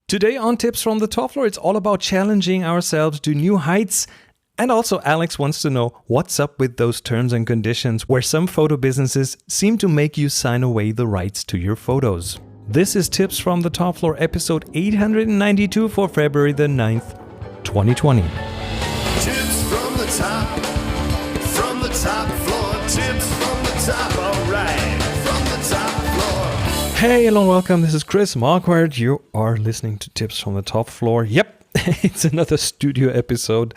Today on Tips from the Top Floor, it's all about challenging ourselves to new heights. And also, Alex wants to know what's up with those terms and conditions where some photo businesses seem to make you sign away the rights to your photos. This is Tips from the Top Floor, episode 892 for February the 9th, 2020. Tips from the top floor, tips from the top, alright, from the top floor. Hey, hello and welcome. This is Chris Marquardt. You are listening to Tips from the Top Floor. Yep, it's another studio episode.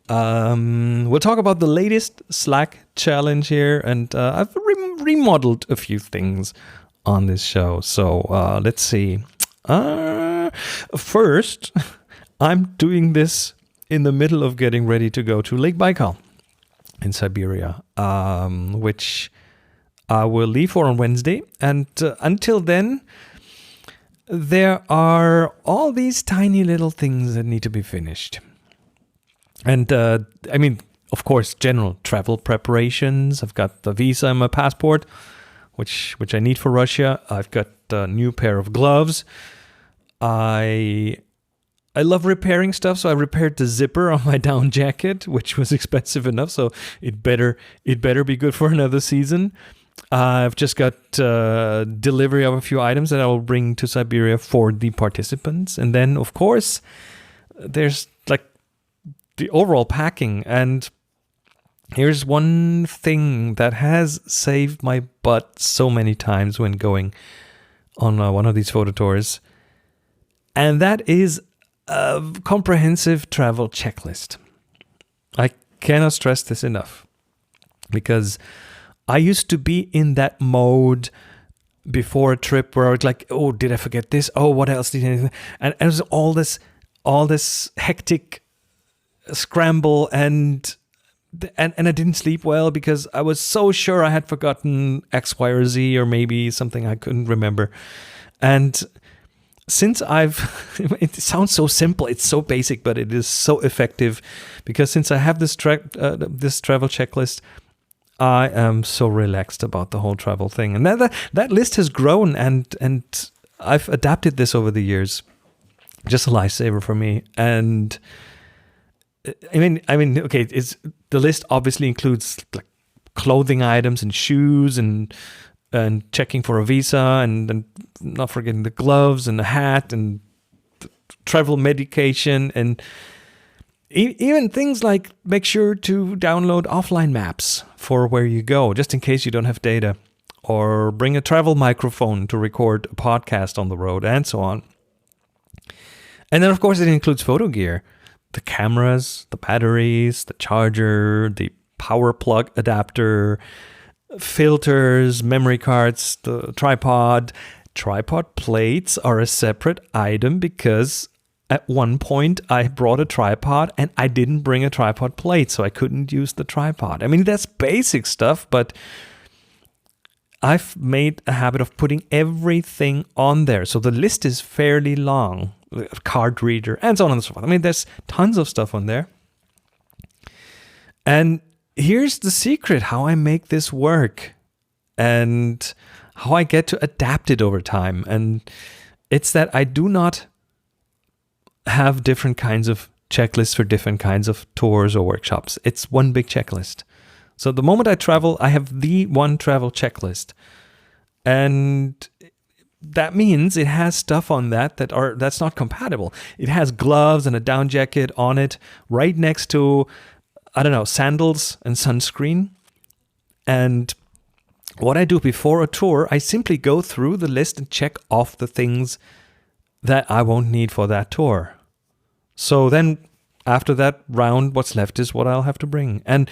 We'll talk about the latest Slack challenge here, and I've remodeled a few things on this show. So let's see. First, I'm doing this in the middle of getting ready to go to Lake Baikal in Siberia, which I will leave for on Wednesday. And until then, there are all these tiny little things that need to be finished. And of course, general travel preparations. I've got the visa and my passport, which I need for Russia. I've got a new pair of gloves. I love repairing stuff, so I repaired the zipper on my down jacket, which was expensive enough, so it better be good for another season. I've just got delivery of a few items that I will bring to Siberia for the participants. And then, of course, there's like the overall packing. And here's one thing that has saved my butt so many times when going on one of these photo tours. And that is a comprehensive travel checklist. I cannot stress this enough, because I used to be in that mode before a trip where I was like, oh, did I forget this? Oh, what else did I... And it was all this hectic scramble, and I didn't sleep well because I was so sure I had forgotten X, Y, or Z, or maybe something I couldn't remember. And since it sounds so simple, it's so basic, but it is so effective, because since I have this travel checklist, I am so relaxed about the whole travel thing. And that list has grown, and I've adapted this over the years. Just a lifesaver for me. And I mean, okay, the list obviously includes like clothing items and shoes and checking for a visa, and not forgetting the gloves and the hat and travel medication, and even things like make sure to download offline maps for where you go, just in case you don't have data, or bring a travel microphone to record a podcast on the road, and so on. And then, of course, it includes photo gear, the cameras, the batteries, the charger, the power plug adapter, filters, memory cards, the tripod. Tripod plates are a separate item, because at one point I brought a tripod and I didn't bring a tripod plate, so I couldn't use the tripod. I mean, that's basic stuff, but I've made a habit of putting everything on there. So the list is fairly long. A card reader, and so on and so forth. I mean, there's tons of stuff on there. And here's the secret, how I make this work and how I get to adapt it over time. And it's that I do not have different kinds of checklists for different kinds of tours or workshops. It's one big checklist. So the moment I travel, I have the one travel checklist. And that means it has stuff on that's not compatible. It has gloves and a down jacket on it, right next to, sandals and sunscreen. And what I do before a tour, I simply go through the list and check off the things that I won't need for that tour. So then after that round, what's left is what I'll have to bring. And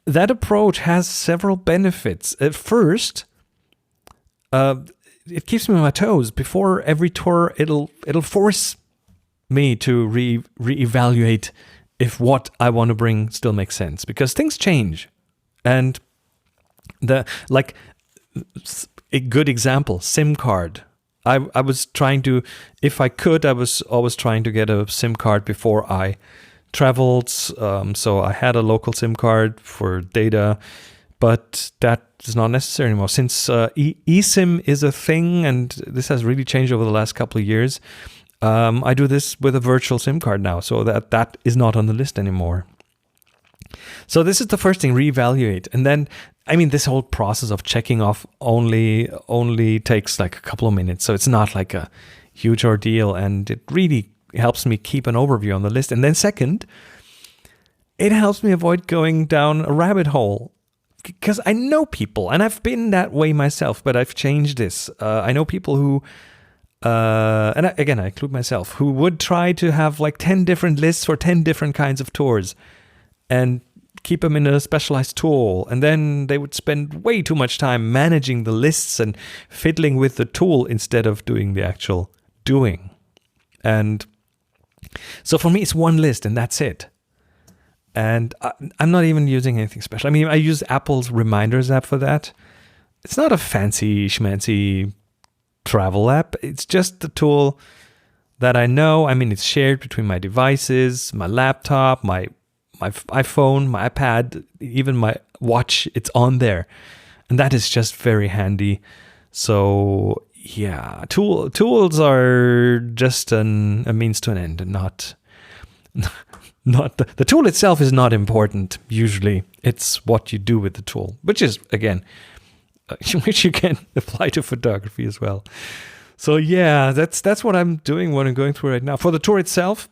that approach has several benefits. At first, it keeps me on my toes. Before every tour, it'll force me to reevaluate if what I want to bring still makes sense, because things change. And a good example, SIM card. I was trying to, if I could, I was always trying to get a SIM card before I traveled. So I had a local SIM card for data, but that is not necessary anymore. Since eSIM is a thing, and this has really changed over the last couple of years, I do this with a virtual SIM card now, so that is not on the list anymore. So this is the first thing, reevaluate. And then, I mean, this whole process of checking off only takes like a couple of minutes. So it's not like a huge ordeal, and it really helps me keep an overview on the list. And then second, it helps me avoid going down a rabbit hole, because I know people, and I've been that way myself, but I've changed this. I know people who, and again, I include myself, who would try to have like 10 different lists for 10 different kinds of tours and keep them in a specialized tool. And then they would spend way too much time managing the lists and fiddling with the tool instead of doing the actual doing. And so for me, it's one list and that's it. And I'm not even using anything special. I mean, I use Apple's Reminders app for that. It's not a fancy schmancy travel app. It's just the tool that I know. I mean, it's shared between my devices, my laptop, my iPhone, my iPad, even my watch. It's on there. And that is just very handy. So yeah, tools are just a means to an end, and not the tool itself is not important. Usually it's what you do with the tool, which is, again, which you can apply to photography as well. So yeah, that's what I'm doing, what I'm going through right now. For the tour itself,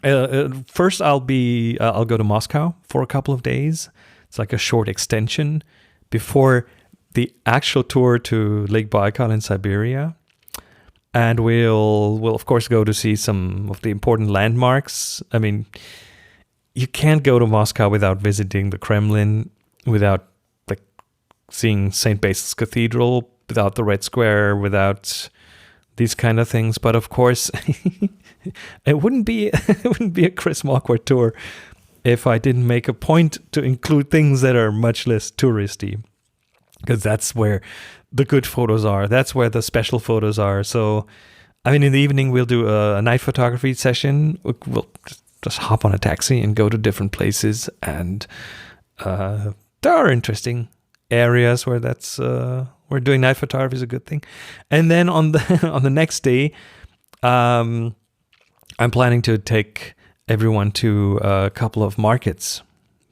first I'll go to Moscow for a couple of days. It's like a short extension before the actual tour to Lake Baikal in Siberia. And we'll of course go to see some of the important landmarks. I mean, you can't go to Moscow without visiting the Kremlin, without like seeing St. Basil's Cathedral, without the Red Square, without these kind of things. But of course, it wouldn't be a Chris Marquardt tour if I didn't make a point to include things that are much less touristy, because that's where the good photos are. That's where the special photos are. So, I mean, in the evening, we'll do a night photography session. We'll just hop on a taxi and go to different places. And there are interesting areas where where doing night photography is a good thing. And then on the next day, I'm planning to take everyone to a couple of markets,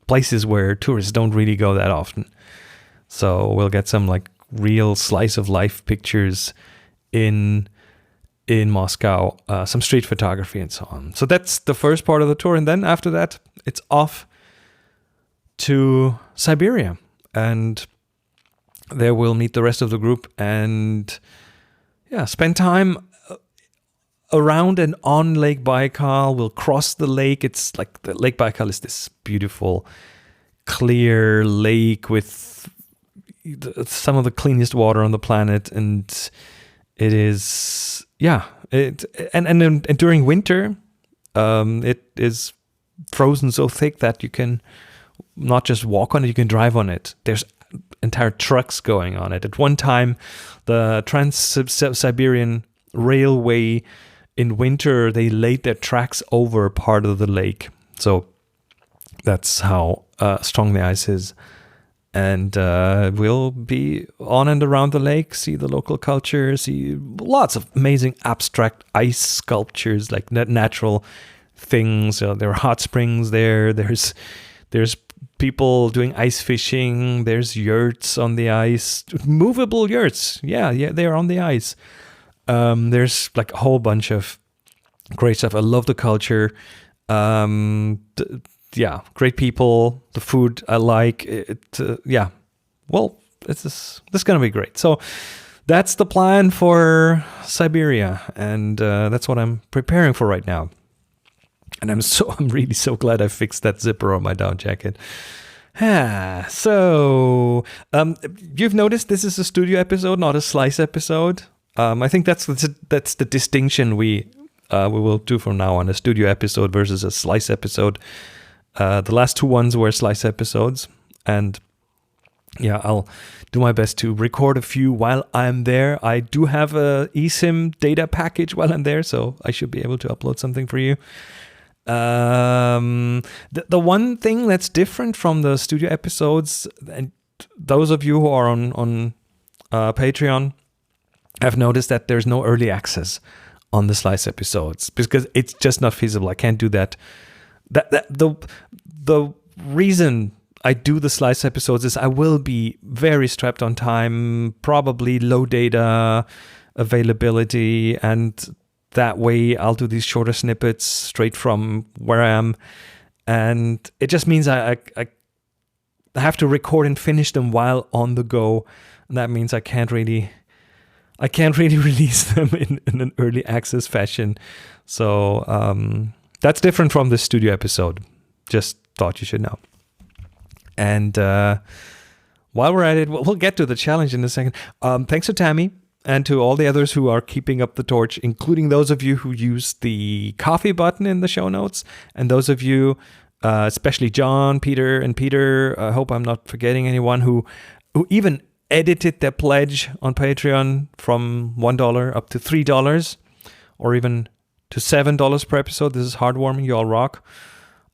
places where tourists don't really go that often. So we'll get some like real slice of life pictures in Moscow, some street photography and so on. So that's the first part of the tour. And then after that, it's off to Siberia. And there we'll meet the rest of the group and spend time around and on Lake Baikal. We'll cross the lake. It's like the Lake Baikal is this beautiful, clear lake with some of the cleanest water on the planet, and it is and during winter it is frozen so thick that you can not just walk on it, you can drive on it. There's entire trucks going on it. At one time, the Trans-Siberian Railway, in winter, they laid their tracks over part of the lake. So that's how strong the ice is. And we'll be on and around the lake, see the local culture, see lots of amazing abstract ice sculptures, like natural things. There are hot springs there. There's people doing ice fishing. There's yurts on the ice, movable yurts. Yeah, they are on the ice. There's like a whole bunch of great stuff. I love the culture. Great people, the food I like. Well, this is going to be great. So that's the plan for Siberia, and that's what I'm preparing for right now. And I'm really so glad I fixed that zipper on my down jacket. So you've noticed this is a studio episode, not a slice episode. I think that's the distinction we will do from now on: a studio episode versus a slice episode. The last two ones were slice episodes, and I'll do my best to record a few while I'm there. I do have a eSIM data package while I'm there, so I should be able to upload something for you. The one thing that's different from the studio episodes, and those of you who are on Patreon have noticed that there's no early access on the Slice episodes because it's just not feasible. I can't do that. The reason I do the Slice episodes is I will be very strapped on time, probably low data availability, and that way I'll do these shorter snippets straight from where I am, and it just means I have to record and finish them while on the go, and that means I can't really release them in an early access fashion. So that's different from the studio episode. Just thought you should know. And while we're at it, we'll get to the challenge in a second. Thanks to Tammy and to all the others who are keeping up the torch, including those of you who use the coffee button in the show notes, and those of you, especially John, Peter, and Peter. I hope I'm not forgetting anyone who even edited their pledge on Patreon from $1 up to $3, or even to $7 per episode. This is heartwarming. You all rock.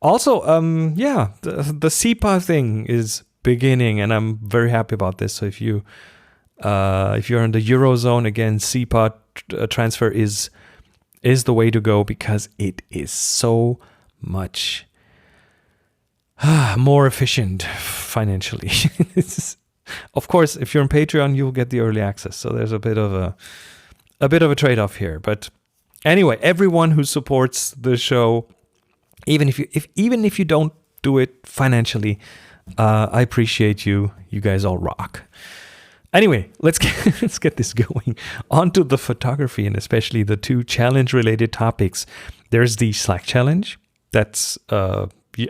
Also, the SEPA thing is beginning, and I'm very happy about this. So if you're in the Eurozone, again, SEPA transfer is the way to go, because it is so much more efficient financially. Of course, if you're on Patreon, you'll get the early access. So there's a bit of a trade-off here. But anyway, everyone who supports the show, even if you don't do it financially, I appreciate you. You guys all rock. Anyway, let's get this going. On to the photography, and especially the two challenge-related topics. There's the Slack challenge. That's,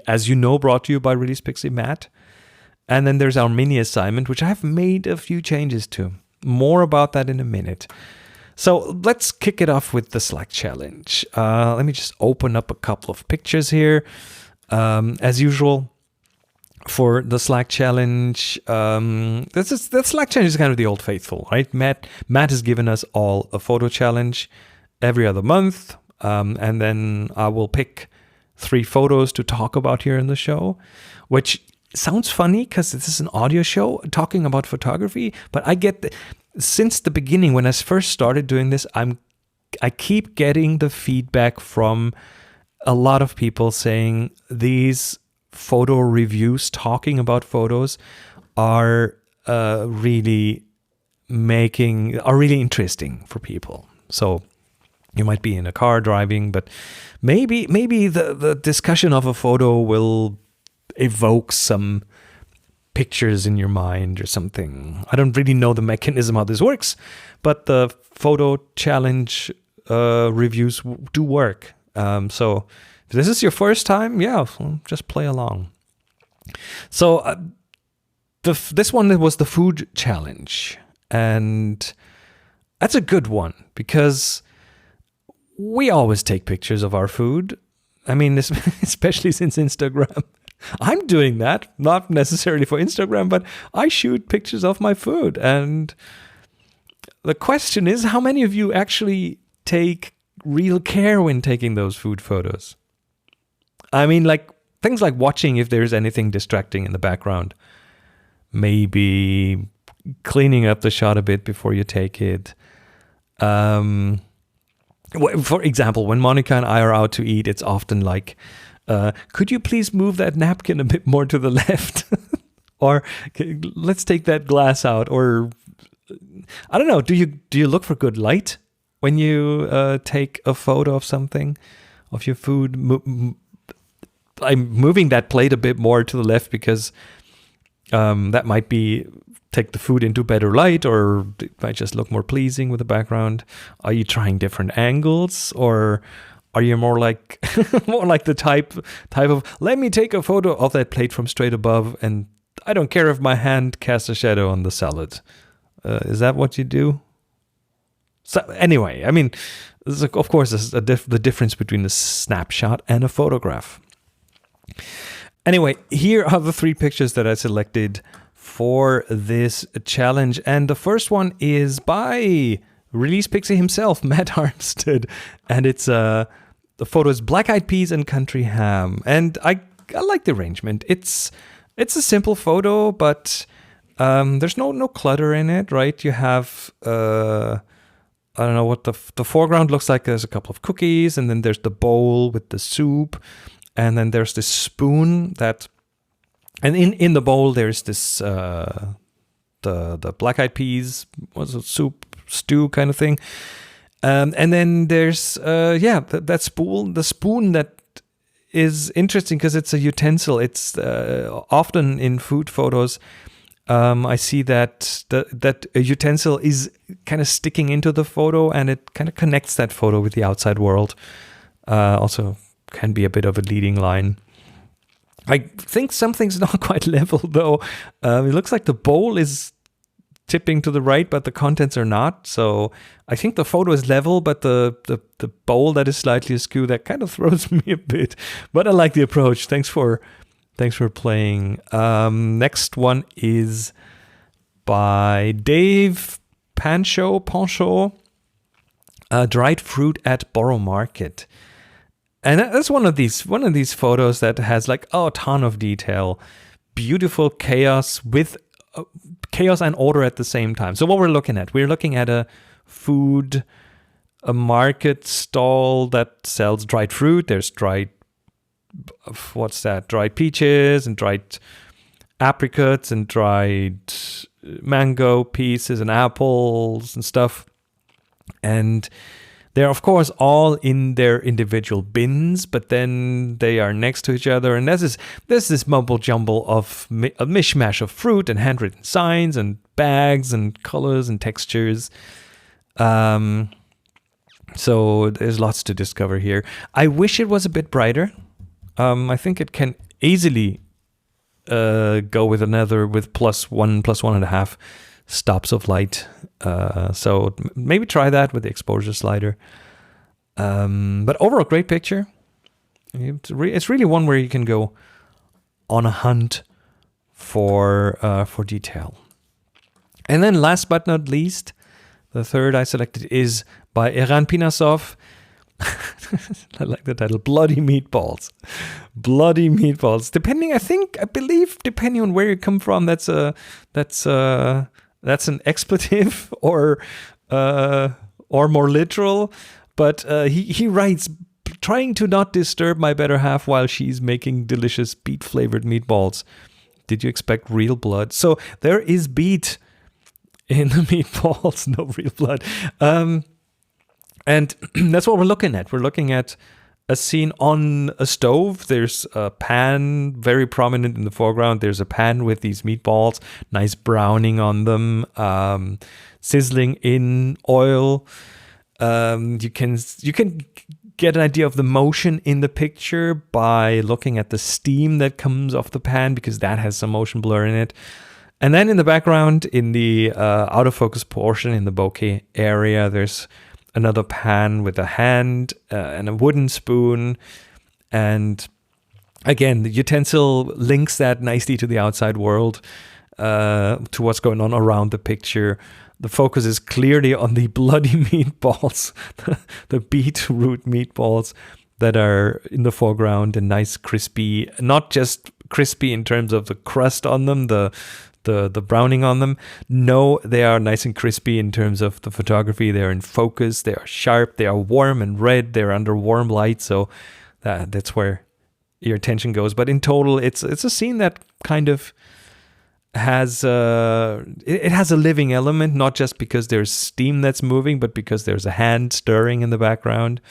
as you know, brought to you by Release Pixie Matt. And then there's our mini assignment, which I've made a few changes to. More about that in a minute. So let's kick it off with the Slack challenge. Let me just open up a couple of pictures here. As usual, for the Slack challenge, the Slack challenge is kind of the old faithful, right? Matt has given us all a photo challenge every other month. And then I will pick 3 photos to talk about here in the show, which sounds funny because this is an audio show talking about photography, but I get since the beginning, when I first started doing this, I keep getting the feedback from a lot of people saying these photo reviews talking about photos are really interesting for people. So you might be in a car driving, but maybe the discussion of a photo will evoke some pictures in your mind or something. I don't really know the mechanism how this works, but the photo challenge reviews do work. So if this is your first time, just play along. So this one was the food challenge, and that's a good one because we always take pictures of our food. I mean, especially since Instagram. I'm doing that, not necessarily for Instagram, but I shoot pictures of my food. And the question is, how many of you actually take real care when taking those food photos? I mean, like things like watching if there's anything distracting in the background. Maybe cleaning up the shot a bit before you take it. For example, when Monica and I are out to eat, it's often like, could you please move that napkin a bit more to the left? Or let's take that glass out. Or I don't know. Do you look for good light when you take a photo of something, of your food? I'm moving that plate a bit more to the left because that might take the food into better light, or it might just look more pleasing with the background. Are you trying different angles, or are you more like the type of, let me take a photo of that plate from straight above, and I don't care if my hand casts a shadow on the salad. Is that what you do? So anyway, I mean, of course, there's the difference between a snapshot and a photograph. Anyway, here are the 3 pictures that I selected for this challenge, and the first one is by Release Pixie himself, Matt Armstead, and it's the photo is Black Eyed Peas and Country Ham, and I like the arrangement. It's a simple photo, but there's no clutter in it, right? You have I don't know what the foreground looks like. There's a couple of cookies, and then there's the bowl with the soup, and then there's this spoon and in the bowl there's this the black eyed peas, was it soup stew kind of thing, and then there's that spoon, the spoon that is interesting because it's a utensil. It's often in food photos. I see that that a utensil is kind of sticking into the photo, and it kind of connects that photo with the outside world. Also can be a bit of a leading line. I think something's not quite level though. It looks like the bowl is tipping to the right, but the contents are not. So I think the photo is level, but the bowl that is slightly askew, that kind of throws me a bit. But I like the approach. Thanks for playing. Next one is by Dave Pancho, dried fruit at Borough Market. And that's one of these photos that has like a ton of detail, beautiful chaos with chaos and order at the same time. So what we're looking at a market stall that sells dried fruit. There's dried peaches and dried apricots and dried mango pieces and apples and stuff. And they're, of course, all in their individual bins, but then they are next to each other. And there's this mumble jumble of a mishmash of fruit and handwritten signs and bags and colors and textures. So there's lots to discover here. I wish it was a bit brighter. I think it can easily go with plus 1.5 stops of light. So maybe try that with the exposure slider. But overall, great picture. It's really one where you can go on a hunt for detail. And then last but not least, the third I selected is by Eran Pinasov. I like the title, Bloody Meatballs. Bloody Meatballs. Depending on where you come from, that's an expletive or more literal. But he writes, trying to not disturb my better half while she's making delicious beet-flavored meatballs. Did you expect real blood? So there is beet in the meatballs, no real blood. And that's what we're looking at. We're looking at a scene on a stove. There's a pan very prominent in the foreground. There's a pan with these meatballs, nice browning on them, sizzling in oil. You can get an idea of the motion in the picture by looking at the steam that comes off the pan, because that has some motion blur in it. And then in the background, in the out of focus portion, in the bokeh area, there's another pan with a hand and a wooden spoon. And again, the utensil links that nicely to the outside world, to what's going on around the picture. The focus is clearly on the bloody meatballs, the beetroot meatballs that are in the foreground and nice crispy, not just crispy in terms of the crust on them, the browning on them. No, they are nice and crispy in terms of the photography. They're in focus, they are sharp, they are warm and red, they're under warm light, so that's where your attention goes. But in total, it's a scene that kind of has it has a living element, not just because there's steam that's moving, but because there's a hand stirring in the background.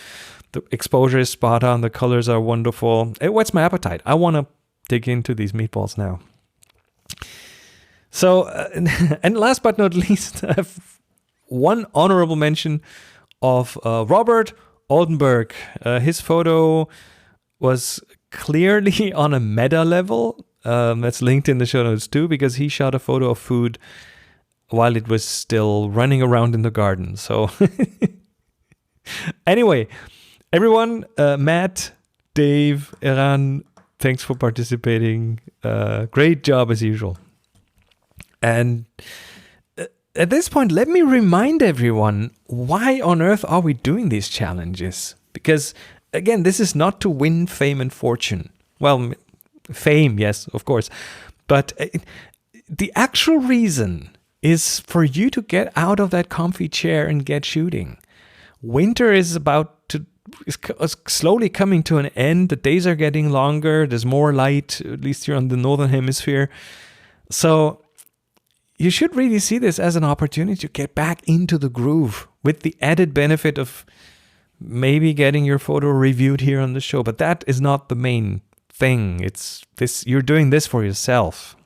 The exposure is spot on, the colors are wonderful. It whets my appetite. I want to dig into these meatballs now. So, and last but not least, I have one honorable mention of Robert Oldenburg. His photo was clearly on a meta level. That's linked in the show notes too, because he shot a photo of food while it was still running around in the garden. So, anyway, everyone, Matt, Dave, Eran, thanks for participating. Great job as usual. And at this point, let me remind everyone, why on earth are we doing these challenges? Because, again, this is not to win fame and fortune. Well, fame, yes, of course. But the actual reason is for you to get out of that comfy chair and get shooting. Winter is slowly coming to an end. The days are getting longer. There's more light, at least here on the northern hemisphere. So you should really see this as an opportunity to get back into the groove, with the added benefit of maybe getting your photo reviewed here on the show. But that is not the main thing. It's this, you're doing this for yourself.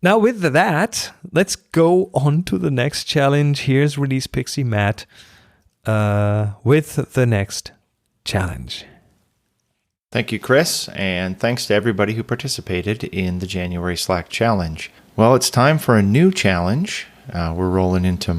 Now with that, let's go on to the next challenge. Here's Release Pixie Matt with the next challenge. Thank you, Chris, and thanks to everybody who participated in the January Slack challenge. Well, it's time for a new challenge. We're rolling into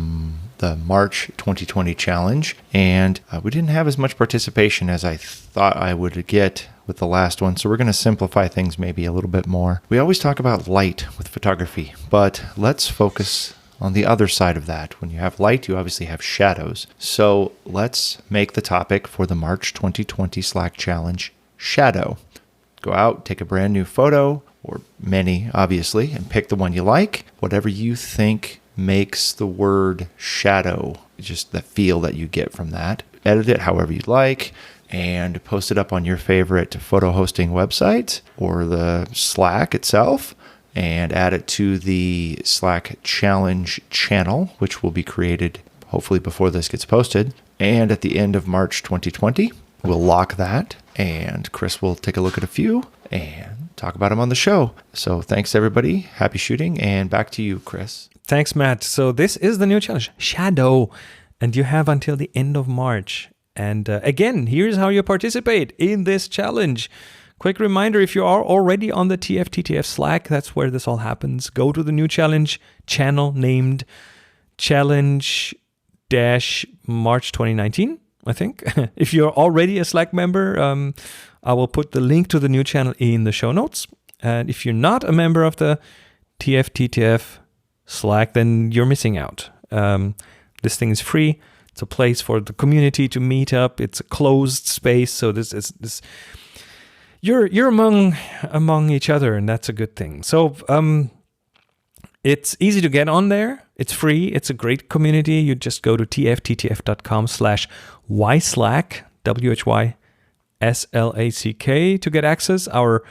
the March 2020 challenge, and we didn't have as much participation as I thought I would get with the last one, so we're going to simplify things maybe a little bit more. We always talk about light with photography, but let's focus on the other side of that. When you have light, you obviously have shadows. So let's make the topic for the March 2020 Slack challenge shadow. Go out, take a brand new photo, or many obviously, and pick the one you like. Whatever you think makes the word shadow, just the feel that you get from that. Edit it however you like and post it up on your favorite photo hosting website or the Slack itself, and add it to the Slack challenge channel, which will be created hopefully before this gets posted. And at the end of March 2020, we'll lock that, and Chris will take a look at a few and talk about them on the show. So thanks everybody. Happy shooting, and back to you, Chris. Thanks, Matt. So this is the new challenge, shadow, and you have until the end of March. And again, here's how you participate in this challenge. Quick reminder, if you are already on the TFTTF Slack, that's where this all happens. Go to the new challenge channel named Challenge-March 2019, I think. If you're already a Slack member, I will put the link to the new channel in the show notes. And if you're not a member of the TFTTF Slack, then you're missing out. This thing is free. It's a place for the community to meet up. It's a closed space, so this you're among each other, and that's a good thing. So it's easy to get on there. It's free. It's a great community. You just go to tfttf.com/yslack, WHYSLACK, to get access. Our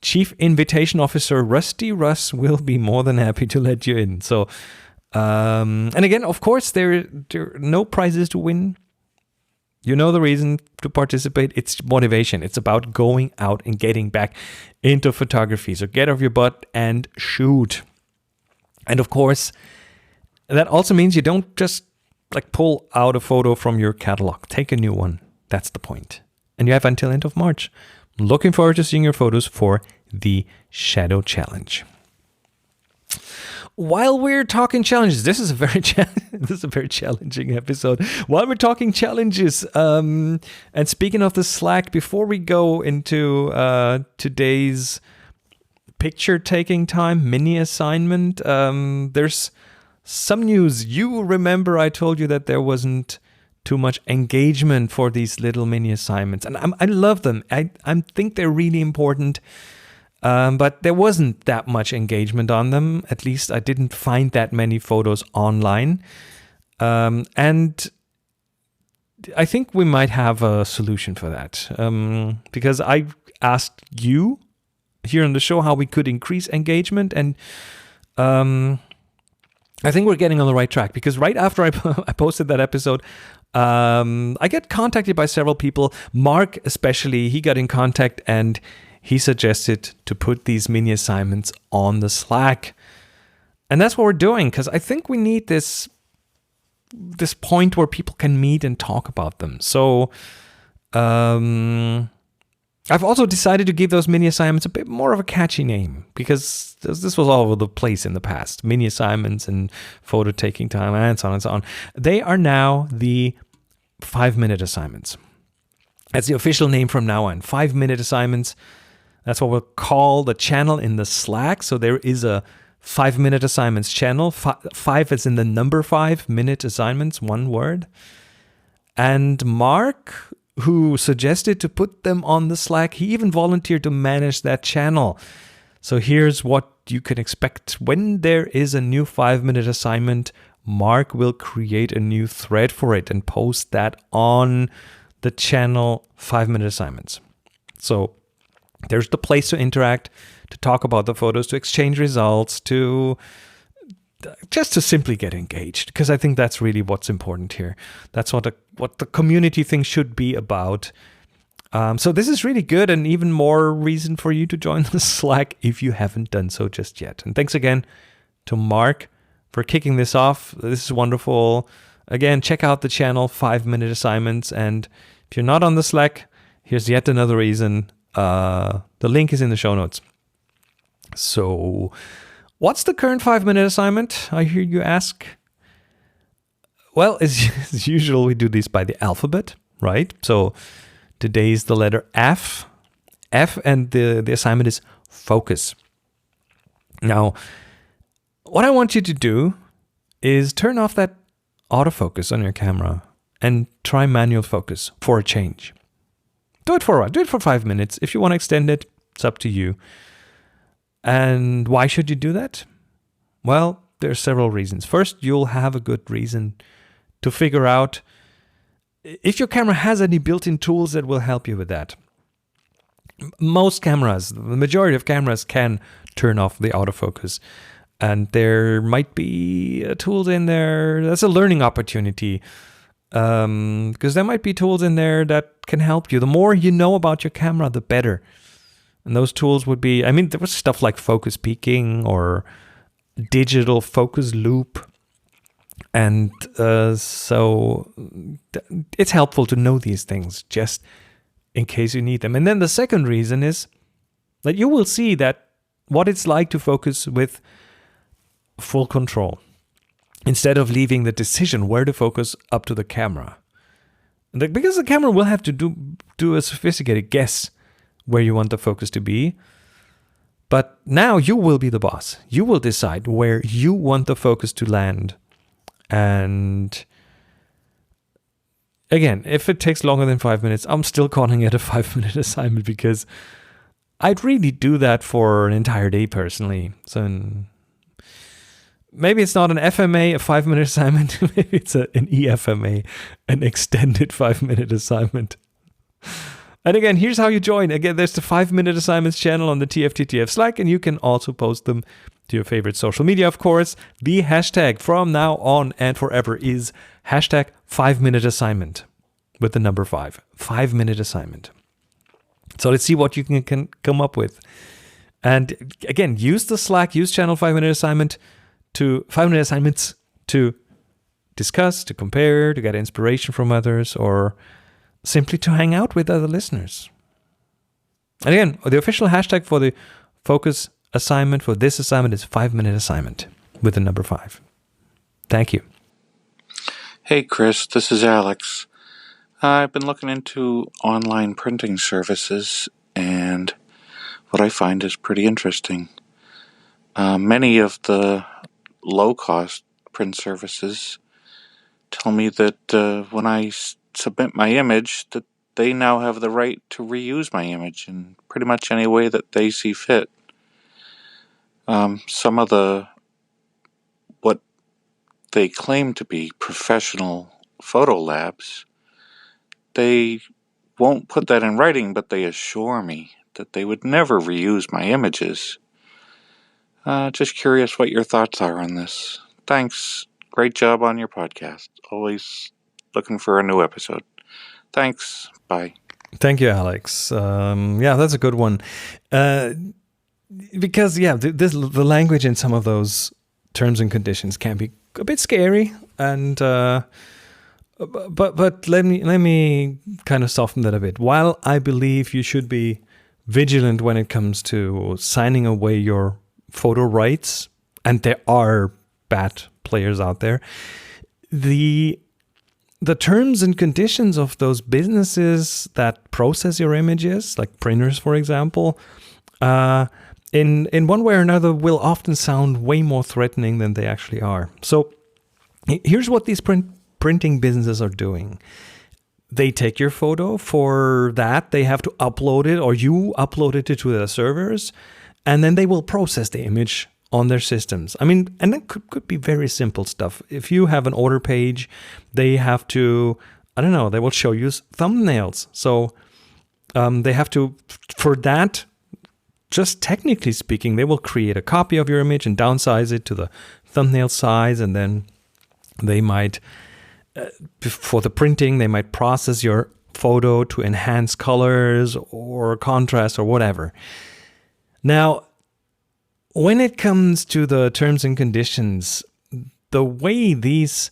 Chief Invitation Officer, Rusty Russ, will be more than happy to let you in. So, and again, of course, there are no prizes to win. You know the reason to participate. It's motivation. It's about going out and getting back into photography. So get off your butt and shoot. And of course, that also means you don't just pull out a photo from your catalog. Take a new one. That's the point. And you have until end of March. I'm looking forward to seeing your photos for the Shadow Challenge. While we're talking challenges, this is a very challenging episode. While we're talking challenges, and speaking of the Slack, before we go into today's picture taking time mini assignment, there's some news. You remember I told you that there wasn't too much engagement for these little mini assignments, and I love them. I think they're really important. But there wasn't that much engagement on them. At least I didn't find that many photos online. And I think we might have a solution for that. Because I asked you here on the show how we could increase engagement. And I think we're getting on the right track. Because right after I posted that episode, I get contacted by several people. Mark especially, he got in contact and he suggested to put these mini assignments on the Slack. And that's what we're doing, because I think we need this point where people can meet and talk about them. So I've also decided to give those mini assignments a bit more of a catchy name, because this was all over the place in the past. Mini assignments and photo taking time and so on and so on. They are now the 5-minute assignments. That's the official name from now on. 5-minute assignments. That's what we'll call the channel in the Slack. So there is a 5-minute assignments channel. 5 is in the number 5-minute assignments, one word. And Mark, who suggested to put them on the Slack, he even volunteered to manage that channel. So here's what you can expect. When there is a new 5-minute assignment, Mark will create a new thread for it and post that on the channel 5-minute assignments. So there's the place to interact, to talk about the photos, to exchange results, to just to simply get engaged, because I think that's really what's important here. That's what the community thing should be about. So this is really good, and even more reason for you to join the Slack if you haven't done so just yet. And thanks again to Mark for kicking this off. This is wonderful. Again, check out the channel 5-minute assignments. And if you're not on the Slack, here's yet another reason. The link is in the show notes. So what's the current 5-minute assignment, I hear you ask? Well, as usual, we do this by the alphabet, right? So today's the letter F. F, and the assignment is focus. Now, what I want you to do is turn off that autofocus on your camera and try manual focus for a change. Do it for a while. Do it for 5 minutes. If you want to extend it, it's up to you. And why should you do that? Well, there are several reasons. First, you'll have a good reason to figure out if your camera has any built-in tools that will help you with that. Most cameras, the majority of cameras, can turn off the autofocus. And there might be tools in there. That's a learning opportunity. Because there might be tools in there that can help you. The more you know about your camera, the better. And those tools would be, there was stuff like focus peaking or digital focus loop. And so it's helpful to know these things just in case you need them. And then the second reason is that you will see that what it's like to focus with full control, instead of leaving the decision where to focus up to the camera. Because the camera will have to do a sophisticated guess where you want the focus to be. But now you will be the boss. You will decide where you want the focus to land. And again, if it takes longer than 5 minutes, I'm still calling it a 5-minute assignment, because I'd really do that for an entire day personally. So maybe it's not an FMA, a 5-minute assignment. Maybe it's an EFMA, an extended 5-minute assignment. And again, here's how you join. Again, there's the 5-minute assignments channel on the TFTTF Slack, and you can also post them to your favorite social media, of course. The hashtag from now on and forever is hashtag 5-minute assignment with the number 5. 5-minute assignment. So let's see what you can come up with. And again, use the Slack, use channel 5-minute assignment to 5-minute assignments to discuss, to compare, to get inspiration from others, or simply to hang out with other listeners. And again, the official hashtag for the focus assignment for this assignment is 5-minute assignment with the number 5. Thank you. Hey Chris, this is Alex. I've been looking into online printing services, and what I find is pretty interesting. Many of the low-cost print services tell me that when I submit my image, that they now have the right to reuse my image in pretty much any way that they see fit. Some of what they claim to be professional photo labs, they won't put that in writing, but they assure me that they would never reuse my images. Just curious what your thoughts are on this. Thanks. Great job on your podcast. Always looking for a new episode. Thanks. Bye. Thank you, Alex. Yeah, that's a good one. Because, the language in some of those terms and conditions can be a bit scary. And but let me kind of soften that a bit. While I believe you should be vigilant when it comes to signing away your photo rights, and there are bad players out there, the terms and conditions of those businesses that process your images, like printers, for example, in one way or another will often sound way more threatening than they actually are. So here's what these printing businesses are doing. They take your photo. For that, they have to upload it, or you upload it to their servers. and then they will process the image on their systems. I mean, and that could be very simple stuff. If you have an order page, they have to, I don't know, they will show you thumbnails. So they have to, for that, just technically speaking, they will create a copy of your image and downsize it to the thumbnail size, and then they might, for the printing, they might process your photo to enhance colors or contrast or whatever. Now, when it comes to the terms and conditions, the way these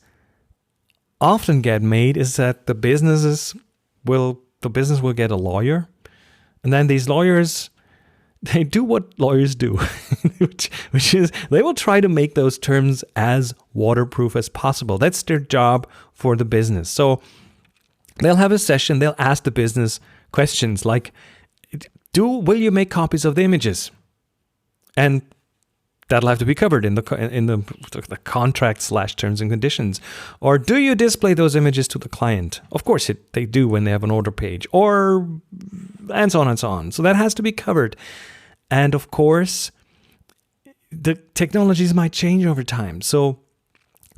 often get made is that the business will get a lawyer, and then these lawyers, they do what lawyers do, which is they will try to make those terms as waterproof as possible. That's their job for the business. So they'll have a session, they'll ask the business questions like, will you make copies of the images? And that'll have to be covered in the contract / terms and conditions. Or do you display those images to the client? Of course they do when they have an order page, or and so on and so on. So that has to be covered. And of course, the technologies might change over time. So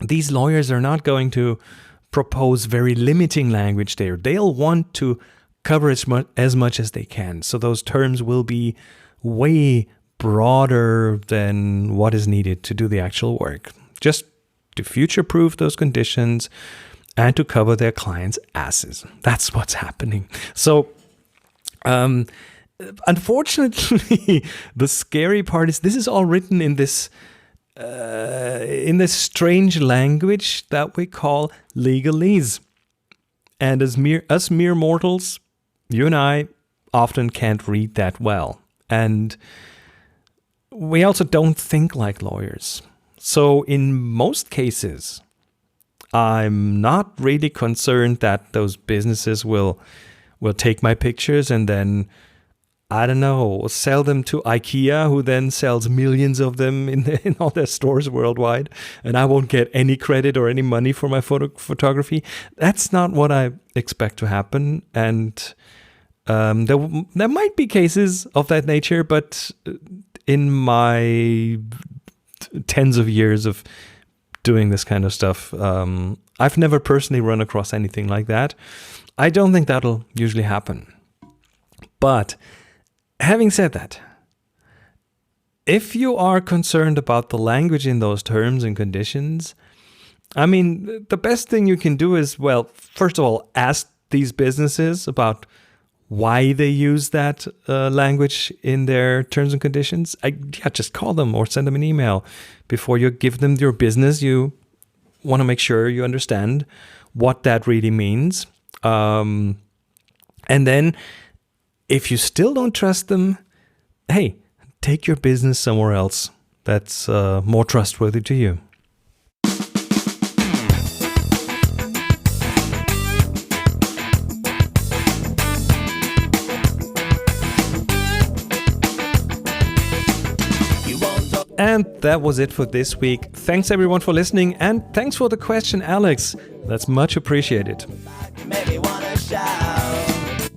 these lawyers are not going to propose very limiting language there. They'll want to cover as much as they can. So those terms will be way broader than what is needed to do the actual work, just to future-proof those conditions and to cover their clients' asses. That's what's happening. So, unfortunately, the scary part is this is all written in this strange language that we call legalese, and as mere mortals, you and I often can't read that well, and we also don't think like lawyers. So in most cases, I'm not really concerned that those businesses will take my pictures and then, I don't know, sell them to IKEA, who then sells millions of them in all their stores worldwide, and I won't get any credit or any money for my photography. That's not what I expect to happen, and there might be cases of that nature, but in my tens of years of doing this kind of stuff, I've never personally run across anything like that. I don't think that'll usually happen. But having said that, if you are concerned about the language in those terms and conditions, I mean, the best thing you can do is, well, first of all, ask these businesses about why they use that language in their terms and conditions. Just call them or send them an email. Before you give them your business, you want to make sure you understand what that really means. And then if you still don't trust them, hey, take your business somewhere else that's more trustworthy to you. And that was it for this week. Thanks everyone for listening, and thanks for the question, Alex. That's much appreciated.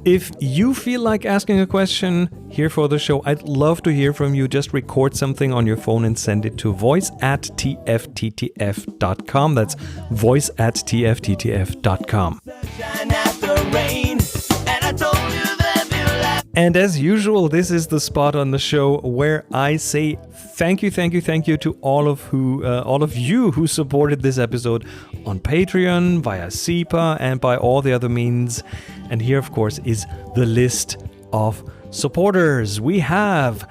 If you feel like asking a question here for the show, I'd love to hear from you. Just record something on your phone and send it to voice@tfttf.com. That's voice@tfttf.com. And as usual, this is the spot on the show where I say thank you to all of you who supported this episode on Patreon, via SEPA, and by all the other means. And here, of course, is the list of supporters. We have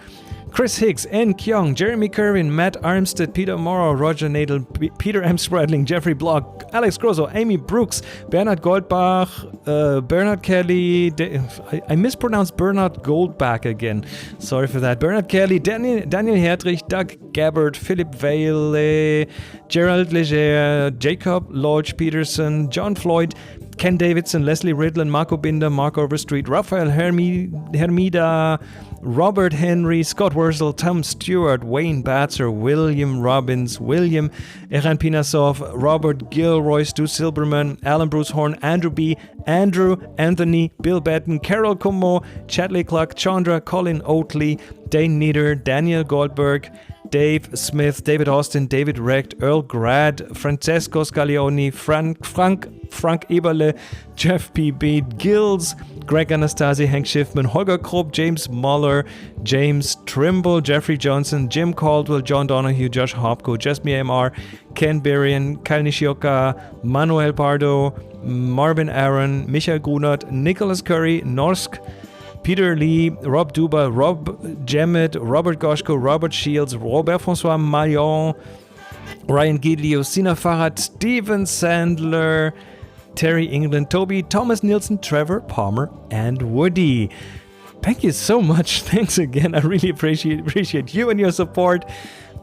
Chris Higgs, N. Kyung, Jeremy Kerwin, Matt Armstead, Peter Morrow, Roger Nadel, Peter M. Spradling, Jeffrey Block, Alex Grosso, Amy Brooks, Bernhard Goldbach, Bernard Kelly, I mispronounced Bernhard Goldbach again, sorry for that, Bernard Kelly, Daniel Hertrich, Doug Gabbard, Philip Vale, Gerald Leger, Jacob Lodge Peterson, John Floyd, Ken Davidson, Leslie Ridlin, Marco Binder, Mark Overstreet, Rafael Hermida, Robert Henry, Scott Wurzel, Tom Stewart, Wayne Batzer, William Robbins, William Eran Pinasov, Robert Gilroy, Stu Silberman, Alan Bruce Horn, Andrew B., Andrew, Anthony, Bill Batten, Carol Como, Chadley Clark, Chandra, Colin Oatley, Dane Nieder, Daniel Goldberg, Dave Smith, David Austin, David Recht, Earl Grad, Francesco Scaglioni, Frank Eberle, Jeff P. Beat, Gills, Greg Anastasi, Hank Schiffman, Holger Krupp, James Muller, James Trimble, Jeffrey Johnson, Jim Caldwell, John Donahue, Josh Hopko, Jasmine MR, Ken Berrien, Kyle Nishioka, Manuel Pardo, Marvin Aaron, Michael Grunert, Nicholas Curry, Norsk, Peter Lee, Rob Duba, Rob Jemmett, Robert Goshko, Robert Shields, Robert-François Marion, Ryan Gidio, Sina Farhat, Steven Sandler, Terry England, Toby, Thomas Nielsen, Trevor, Palmer, and Woody. Thank you so much. Thanks again. I really appreciate you and your support.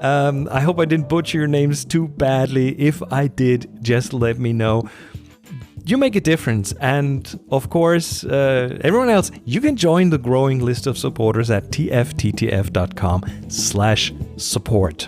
I hope I didn't butcher your names too badly. If I did, just let me know. You make a difference, and of course, everyone else, you can join the growing list of supporters at tfttf.com/support.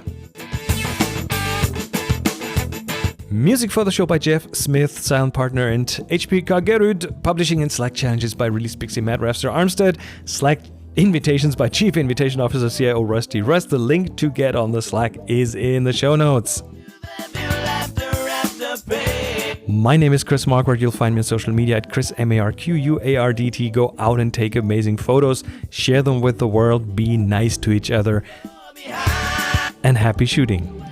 Music for the show by Jeff Smith, sound partner, and HPK Gerud. Publishing and Slack challenges by Release Pixie, Matt Rafster Armstead. Slack invitations by Chief Invitation Officer CIO Rusty Rust. The link to get on the Slack is in the show notes. My name is Chris Marquardt. You'll find me on social media at Chris MARQUARDT. Go out and take amazing photos. Share them with the world. Be nice to each other. And happy shooting.